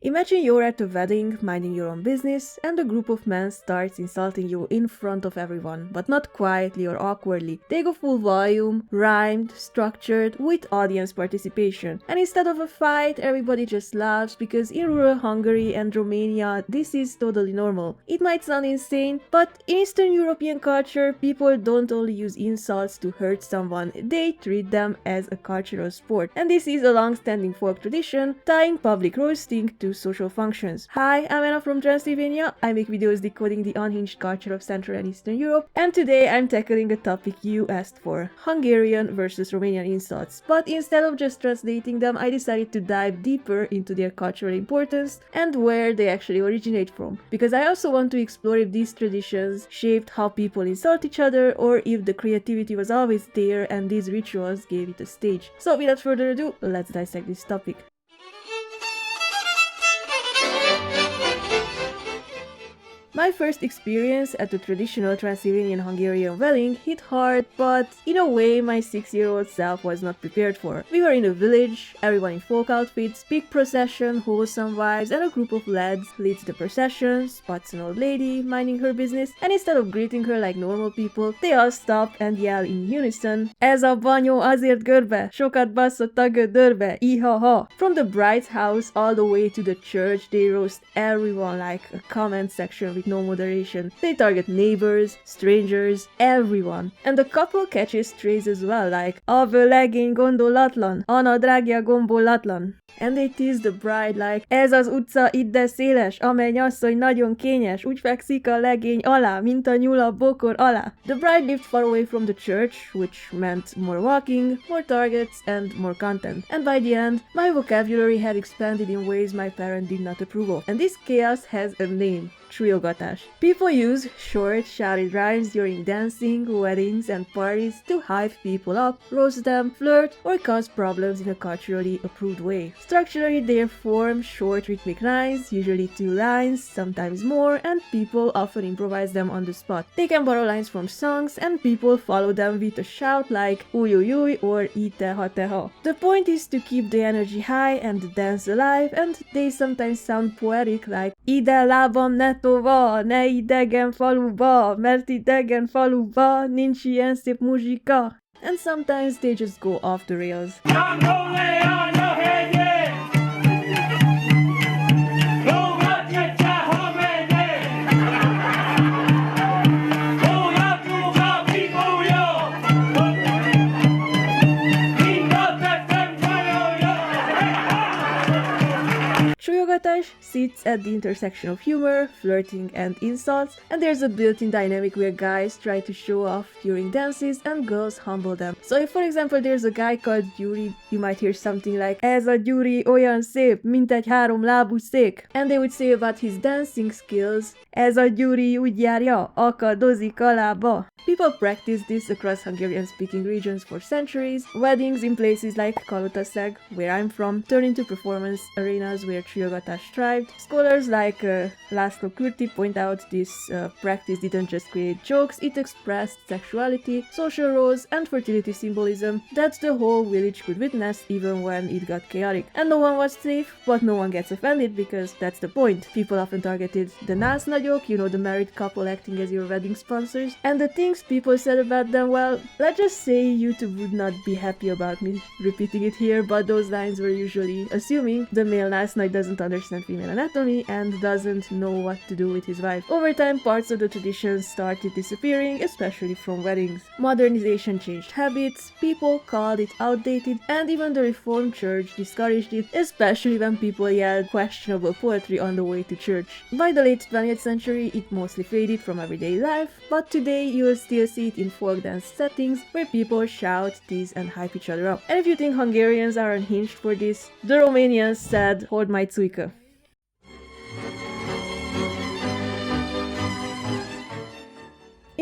Imagine you're at a wedding, minding your own business, and a group of men starts insulting you in front of everyone, but not quietly or awkwardly. They go full volume, rhymed, structured, with audience participation. And instead of a fight, everybody just laughs because in rural Hungary and Romania, this is totally normal. It might sound insane, but in Eastern European culture, people don't only use insults to hurt someone, they treat them as a cultural sport. And this is a long-standing folk tradition, tying public roasting to social functions. Hi, I'm Anna from Transylvania. I make videos decoding the unhinged culture of Central and Eastern Europe, and today I'm tackling a topic you asked for: Hungarian versus Romanian insults. But instead of just translating them, I decided to dive deeper into their cultural importance and where they actually originate from. Because I also want to explore if these traditions shaped how people insult each other, or if the creativity was always there and these rituals gave it a stage. So without further ado, let's dissect this topic. My first experience at the traditional Transylvanian Hungarian wedding hit hard, but in a way my 6-year-old self was not prepared for. We were in a village, everyone in folk outfits, big procession, wholesome vibes, and a group of lads leads the procession, spots an old lady minding her business, and instead of greeting her like normal people, they all stop and yell in unison, "Ez a banyó azért görbe, sokat basszott a gödörbe, iha-ha." From the bride's house all the way to the church, they roast everyone like a comment section with no moderation. They target neighbors, strangers, everyone. And the couple catches strays as well, like "A vőlegény gondolatlan, Anna drágja gombolatlan." And they tease the bride like "Ez az utca itt de széles, a mennyasszony nagyon kényes, úgy fekszik a legény alá, mint a nyúl a bokor alá." The bride lived far away from the church, which meant more walking, more targets, and more content. And by the end, my vocabulary had expanded in ways my parent did not approve of. And this chaos has a name: csujogatás. People use short, shouted rhymes during dancing, weddings, and parties to hype people up, roast them, flirt, or cause problems in a culturally approved way. Structurally, they form short rhythmic lines, usually 2 lines, sometimes more, and people often improvise them on the spot. They can borrow lines from songs, and people follow them with a shout like "Uj uj uj" or "Ite teha." The point is to keep the energy high and the dance alive, and they sometimes sound poetic like "Ide lábam ne tova, ne idegen faluba, mert idegen faluba nincs ilyen szép muzsika." And sometimes they just go off the rails. Csujogatás sits at the intersection of humor, flirting, and insults, and there's a built-in dynamic where guys try to show off during dances and girls humble them. So if, for example, there's a guy called Gyuri, you might hear something like "Ez a Gyuri olyan szép, mint egy háromlábú szék." And they would say about his dancing skills, "Ez a Gyuri úgy járja, akadozik a lába." People practice this across Hungarian-speaking regions for centuries. Weddings in places like Kalotaszeg, where I'm from, turn into performance arenas where csujogatás thrived. Scholars like László Kürti point out this practice didn't just create jokes, it expressed sexuality, social roles, and fertility symbolism that the whole village could witness even when it got chaotic. And no one was safe, but no one gets offended because that's the point. People often targeted the násznagyok, you know, the married couple acting as your wedding sponsors, and the things people said about them, well, let's just say YouTube would not be happy about me repeating it here, but those lines were usually assuming the male násznagy doesn't understand female anatomy and doesn't know what to do with his wife. Over time, parts of the tradition started disappearing, especially from weddings. Modernization changed habits, people called it outdated, and even the Reformed Church discouraged it, especially when people yelled questionable poetry on the way to church. By the late 20th century, it mostly faded from everyday life, but today you'll still see it in folk dance settings where people shout, tease, and hype each other up. And if you think Hungarians are unhinged for this, the Romanians said, "Hold my cuica."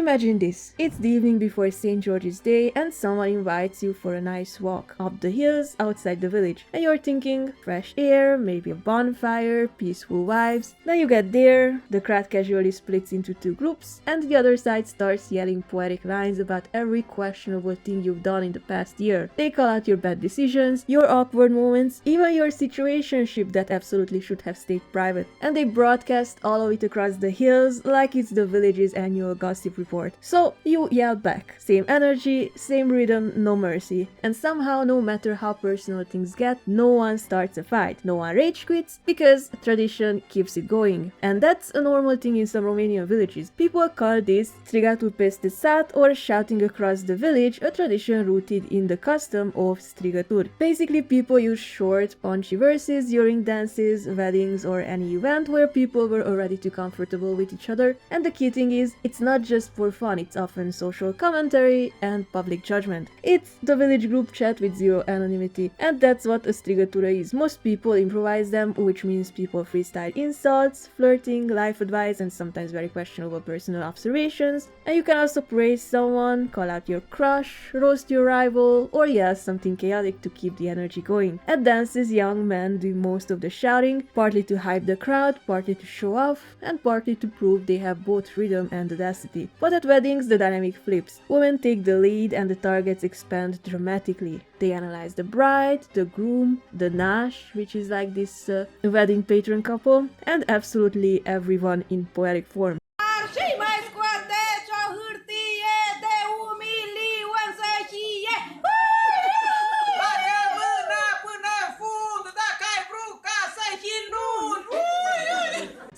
Imagine this. It's the evening before St. George's Day and someone invites you for a nice walk up the hills outside the village. And you're thinking, fresh air, maybe a bonfire, peaceful vibes. Then you get there, the crowd casually splits into two groups, and the other side starts yelling poetic lines about every questionable thing you've done in the past year. They call out your bad decisions, your awkward moments, even your situationship that absolutely should have stayed private. And they broadcast all of it across the hills like it's the village's annual gossip report. So you yell back. Same energy, same rhythm, no mercy. And somehow, no matter how personal things get, no one starts a fight. No one rage quits because tradition keeps it going. And that's a normal thing in some Romanian villages. People call this strigături peste sat, or shouting across the village, a tradition rooted in the custom of strigături. Basically, people use short, punchy verses during dances, weddings, or any event where people were already too comfortable with each other. And the key thing is, it's not just for fun, it's often social commentary and public judgment. It's the village group chat with zero anonymity, and that's what a strigătură is. Most people improvise them, which means people freestyle insults, flirting, life advice, and sometimes very questionable personal observations. And you can also praise someone, call out your crush, roast your rival, or yell something chaotic to keep the energy going. At dances, young men do most of the shouting, partly to hype the crowd, partly to show off, and partly to prove they have both rhythm and audacity. But at weddings, the dynamic flips. Women take the lead and the targets expand dramatically. They analyze the bride, the groom, the nash, which is like this wedding patron couple, and absolutely everyone in poetic form.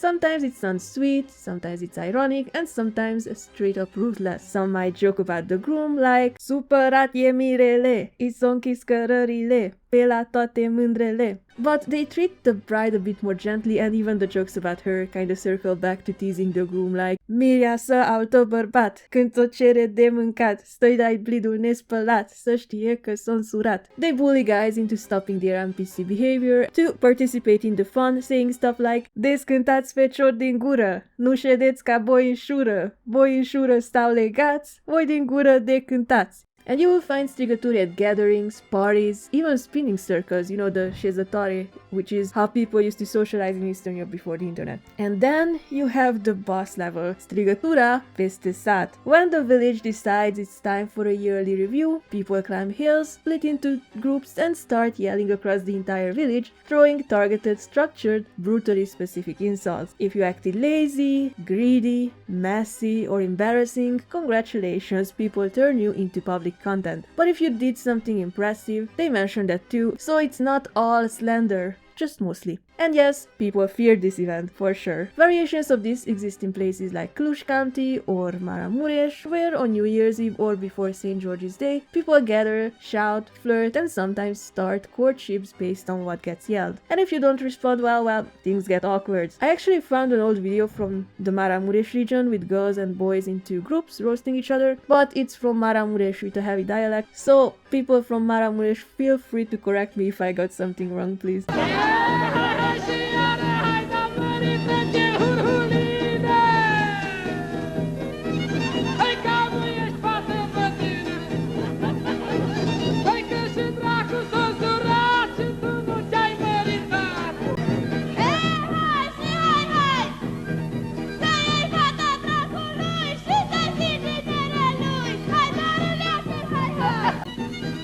Sometimes it sounds sweet, sometimes it's ironic, and sometimes straight up ruthless. Some might joke about the groom like "Supărat e mirele, i s-o închis cărările, pe la toate mândrele." But they treat the bride a bit more gently, and even the jokes about her kind of circle back to teasing the groom like "Mireasă altă bărbat, când o cere de mâncat, stă-i dai blidul nespălat, să știe că sunt surat." They bully guys into stopping their NPC behavior to participate in the fun, saying stuff like "Descântați feciori din gură, nu ședeți ca boi în șură, boi în șură stau legați, voi din gură de cântați." And you will find strigături at gatherings, parties, even spinning circles, you know, the csujogatás, which is how people used to socialize in Eastern Europe before the internet. And then you have the boss level, strigătura peste sat. When the village decides it's time for a yearly review, people climb hills, split into groups, and start yelling across the entire village, throwing targeted, structured, brutally specific insults. If you acted lazy, greedy, messy, or embarrassing, congratulations, people turn you into public content. But if you did something impressive, they mention that too, so it's not all slander, just mostly. And yes, people fear this event, for sure. Variations of this exist in places like Cluj County or Maramureș, where on New Year's Eve or before St. George's Day, people gather, shout, flirt, and sometimes start courtships based on what gets yelled. And if you don't respond well, things get awkward. I actually found an old video from the Maramureș region with girls and boys in two groups roasting each other, but it's from Maramureș with a heavy dialect, so people from Maramureș, feel free to correct me if I got something wrong, please.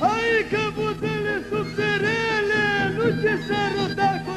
Hai că buzele subțerele, nu ce să răda cu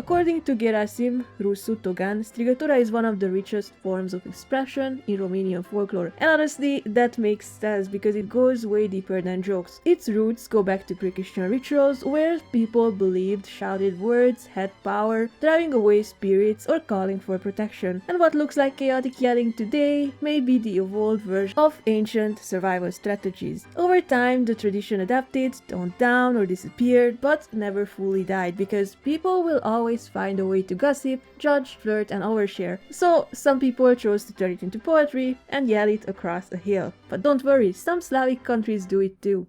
According to Gerasim Rusutogan, strigătura is one of the richest forms of expression in Romanian folklore. And honestly, that makes sense because it goes way deeper than jokes. Its roots go back to pre-Christian rituals where people believed shouted words had power, driving away spirits or calling for protection. And what looks like chaotic yelling today may be the evolved version of ancient survival strategies. Over time, the tradition adapted, toned down or disappeared, but never fully died because people will always find a way to gossip, judge, flirt and overshare. So some people chose to turn it into poetry and yell it across a hill. But don't worry, some Slavic countries do it too.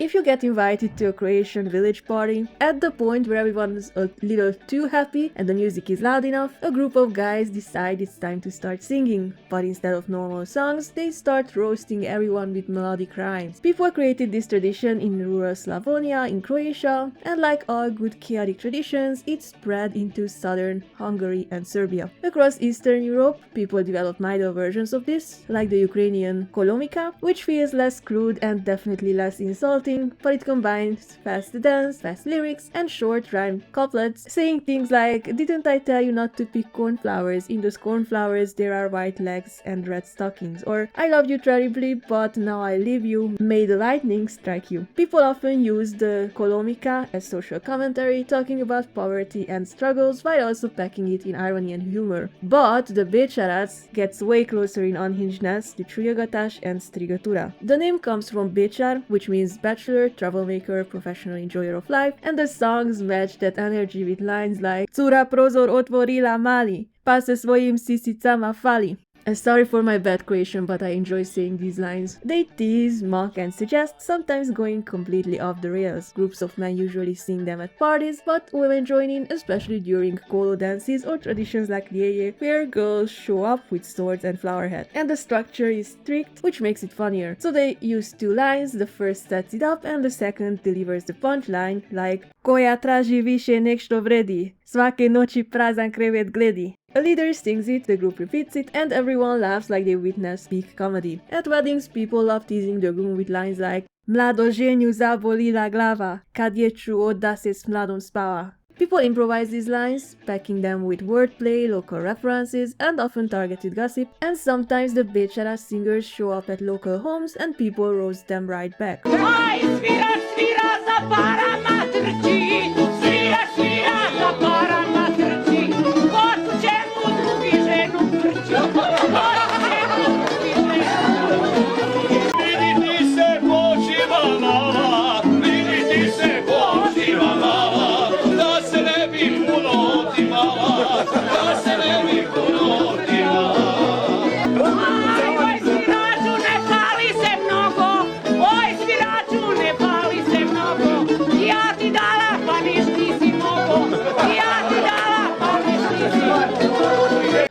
If you get invited to a Croatian village party, at the point where everyone's a little too happy and the music is loud enough, a group of guys decide it's time to start singing. But instead of normal songs, they start roasting everyone with melodic rhymes. People created this tradition in rural Slavonia in Croatia, and like all good chaotic traditions, it spread into southern Hungary and Serbia. Across Eastern Europe, people developed milder versions of this, like the Ukrainian kolomika, which feels less crude and definitely less insulting, but it combines fast dance, fast lyrics, and short rhyme couplets, saying things like, "Didn't I tell you not to pick cornflowers? In those cornflowers there are white legs and red stockings," or "I love you terribly, but now I leave you, may the lightning strike you." People often use the kolomika as social commentary, talking about poverty and struggles while also packing it in irony and humor. But the bećarac gets way closer in unhingedness to csujogatás and strigătura. The name comes from bećar, which means bachelor, troublemaker, professional enjoyer of life, and the songs match that energy with lines like "Cura prozor otvorila mali, pa se svojim sisicama fali." Sorry for my bad Croatian, but I enjoy saying these lines. They tease, mock and suggest, sometimes going completely off the rails. Groups of men usually sing them at parties, but women join in, especially during kolo dances or traditions like lieje, where girls show up with swords and flower heads. And the structure is strict, which makes it funnier. So they use two lines, the first sets it up and the second delivers the punchline, like "Koja traži više nek što vredi, svake noći prazan krevet gledi." A leader sings it, the group repeats it, and everyone laughs like they witness peak comedy. At weddings, people love teasing the groom with lines like "Mladoženju zabolila glava, kad dječu odda se s mladom spava." People improvise these lines, packing them with wordplay, local references, and often targeted gossip, and sometimes the bećarac singers show up at local homes and people roast them right back.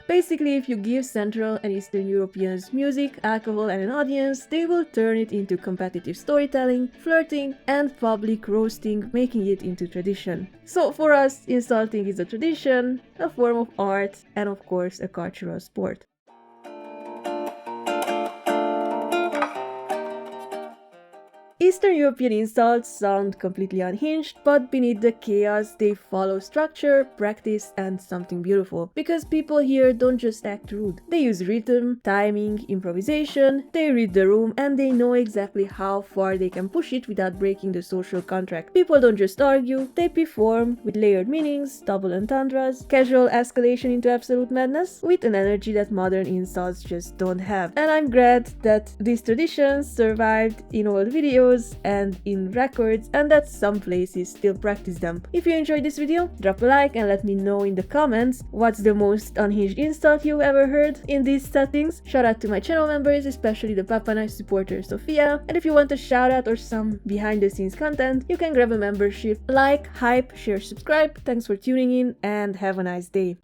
Basically, if you give Central and Eastern Europeans music, alcohol and an audience, they will turn it into competitive storytelling, flirting and public roasting, making it into tradition. So for us, insulting is a tradition, a form of art, and of course a cultural sport. Eastern European insults sound completely unhinged, but beneath the chaos they follow structure, practice and something beautiful. Because people here don't just act rude. They use rhythm, timing, improvisation, they read the room and they know exactly how far they can push it without breaking the social contract. People don't just argue, they perform with layered meanings, double entendres, casual escalation into absolute madness, with an energy that modern insults just don't have. And I'm glad that these traditions survived in old videos and in records and that some places still practice them. If you enjoyed this video, drop a like and let me know in the comments what's the most unhinged insult you ever heard in these settings. Shout out to my channel members, especially the Papa Nice supporter Sofia, and if you want a shout out or some behind the scenes content, you can grab a membership. Like, hype, share, subscribe. Thanks for tuning in and have a nice day.